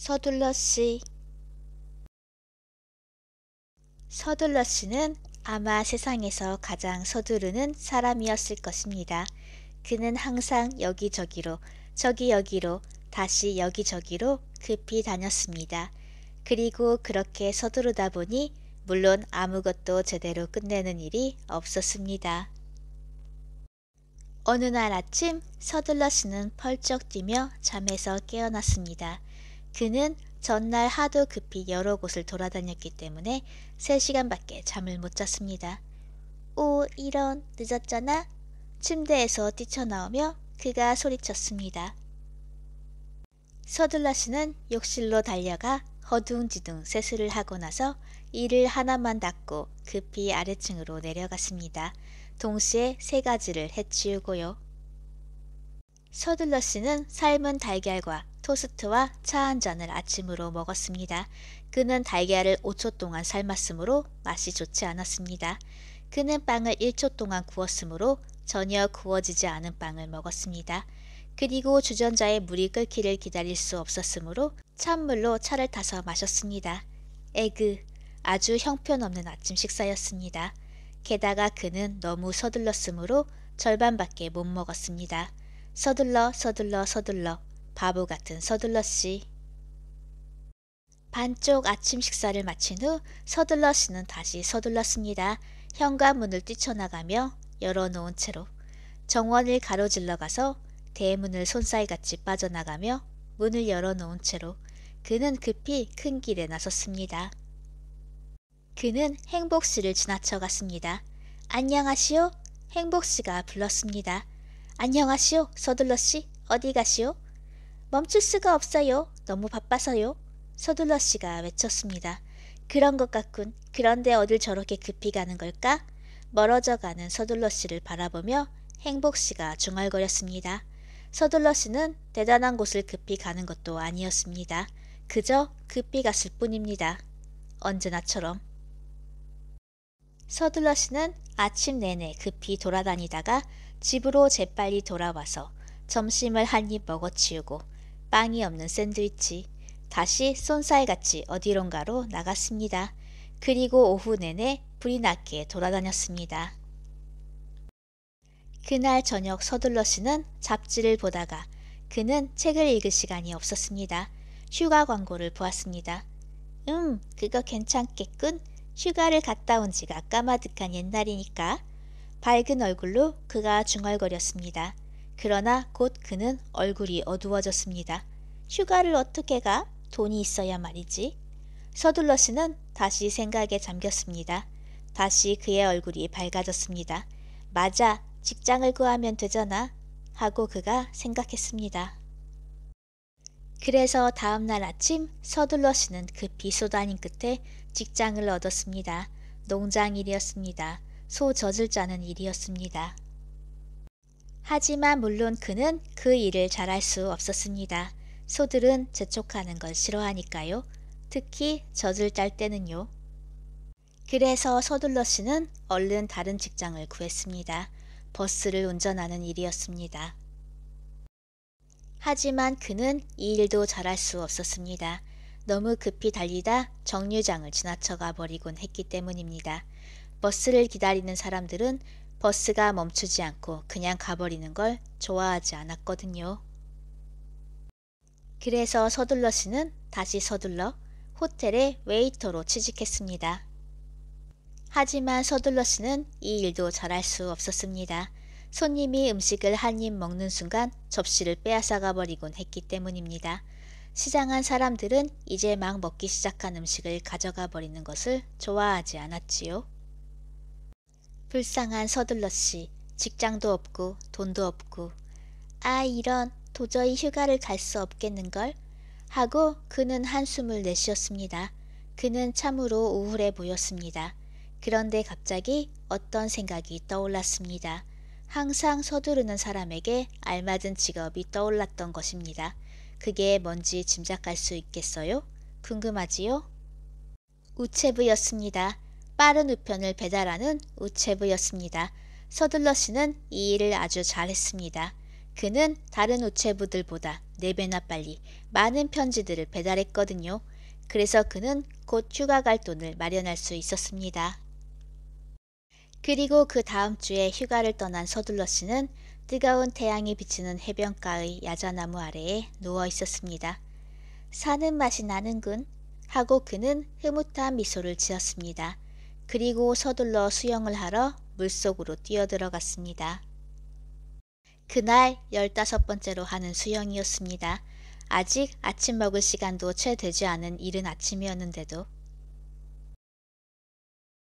서둘러 씨. 서둘러 씨는 아마 세상에서 가장 서두르는 사람이었을 것입니다. 그는 항상 여기저기로, 저기 여기로, 다시 여기저기로 급히 다녔습니다. 그리고 그렇게 서두르다 보니 물론 아무것도 제대로 끝내는 일이 없었습니다. 어느 날 아침 서둘러 씨는 펄쩍 뛰며 잠에서 깨어났습니다. 그는 전날 하도 급히 여러 곳을 돌아다녔기 때문에 3시간밖에 잠을 못 잤습니다. 오, 이런, 늦었잖아? 침대에서 뛰쳐나오며 그가 소리쳤습니다. 서둘러 씨는 욕실로 달려가 허둥지둥 세수를 하고 나서 이를 하나만 닦고 급히 아래층으로 내려갔습니다. 동시에 3가지를 해치우고요. 서둘러 씨는 삶은 달걀과 토스트와 차 한 잔을 아침으로 먹었습니다. 그는 달걀을 5초 동안 삶았으므로 맛이 좋지 않았습니다. 그는 빵을 1초 동안 구웠으므로 전혀 구워지지 않은 빵을 먹었습니다. 그리고 주전자에 물이 끓기를 기다릴 수 없었으므로 찬물로 차를 타서 마셨습니다. 에그, 아주 형편없는 아침 식사였습니다. 게다가 그는 너무 서둘렀으므로 절반밖에 못 먹었습니다. 서둘러 서둘러 서둘러, 바보 같은 서둘러 씨. 반쪽 아침 식사를 마친 후 서둘러 씨는 다시 서둘렀습니다. 현관문을 뛰쳐나가며 열어놓은 채로 정원을 가로질러 가서 대문을 손살같이 빠져나가며 문을 열어놓은 채로 그는 급히 큰 길에 나섰습니다. 그는 행복씨를 지나쳐 갔습니다. 안녕하시오? 행복씨가 불렀습니다. 안녕하시오, 서둘러씨, 어디 가시오? 멈출 수가 없어요. 너무 바빠서요. 서둘러씨가 외쳤습니다. 그런 것 같군. 그런데 어딜 저렇게 급히 가는 걸까? 멀어져 가는 서둘러씨를 바라보며 행복씨가 중얼거렸습니다. 서둘러씨는 대단한 곳을 급히 가는 것도 아니었습니다. 그저 급히 갔을 뿐입니다. 언제나처럼. 서둘러씨는 아침 내내 급히 돌아다니다가 집으로 재빨리 돌아와서 점심을 한 입 먹어치우고 빵이 없는 샌드위치, 다시 쏜살같이 어디론가로 나갔습니다. 그리고 오후 내내 불이 나게 돌아다녔습니다. 그날 저녁 서둘러씨는 잡지를 보다가 그는 책을 읽을 시간이 없었습니다. 휴가 광고를 보았습니다. 그거 괜찮겠군. 휴가를 갔다 온 지가 까마득한 옛날이니까. 밝은 얼굴로 그가 중얼거렸습니다. 그러나 곧 그는 얼굴이 어두워졌습니다. 휴가를 어떻게 가? 돈이 있어야 말이지. 서둘러씨는 다시 생각에 잠겼습니다. 다시 그의 얼굴이 밝아졌습니다. 맞아, 직장을 구하면 되잖아 하고 그가 생각했습니다. 그래서 다음날 아침 서둘러씨는 급히 쏘다닌 끝에 직장을 얻었습니다. 농장일이었습니다. 소 젖을 짜는 일이었습니다. 하지만 물론 그는 그 일을 잘할 수 없었습니다. 소들은 재촉하는 걸 싫어하니까요. 특히 젖을 짤 때는요. 그래서 서둘러씨는 얼른 다른 직장을 구했습니다. 버스를 운전하는 일이었습니다. 하지만 그는 이 일도 잘할 수 없었습니다. 너무 급히 달리다 정류장을 지나쳐가 버리곤 했기 때문입니다. 버스를 기다리는 사람들은 버스가 멈추지 않고 그냥 가버리는 걸 좋아하지 않았거든요. 그래서 서둘러씨는 다시 서둘러 호텔의 웨이터로 취직했습니다. 하지만 서둘러씨는 이 일도 잘할 수 없었습니다. 손님이 음식을 한 입 먹는 순간 접시를 빼앗아가 버리곤 했기 때문입니다. 시장한 사람들은 이제 막 먹기 시작한 음식을 가져가 버리는 것을 좋아하지 않았지요. 불쌍한 서둘러씨, 직장도 없고 돈도 없고 아 이런, 도저히 휴가를 갈 수 없겠는걸? 하고 그는 한숨을 내쉬었습니다. 그는 참으로 우울해 보였습니다. 그런데 갑자기 어떤 생각이 떠올랐습니다. 항상 서두르는 사람에게 알맞은 직업이 떠올랐던 것입니다. 그게 뭔지 짐작할 수 있겠어요? 궁금하지요? 우체부였습니다. 빠른 우편을 배달하는 우체부였습니다. 서둘러씨는 이 일을 아주 잘했습니다. 그는 다른 우체부들보다 4배나 빨리 많은 편지들을 배달했거든요. 그래서 그는 곧 휴가 갈 돈을 마련할 수 있었습니다. 그리고 그 다음 주에 휴가를 떠난 서둘러 씨는 뜨거운 태양이 비치는 해변가의 야자나무 아래에 누워 있었습니다. 사는 맛이 나는군 하고 그는 흐뭇한 미소를 지었습니다. 그리고 서둘러 수영을 하러 물속으로 뛰어들어갔습니다. 그날 15번째로 하는 수영이었습니다. 아직 아침 먹을 시간도 채 되지 않은 이른 아침이었는데도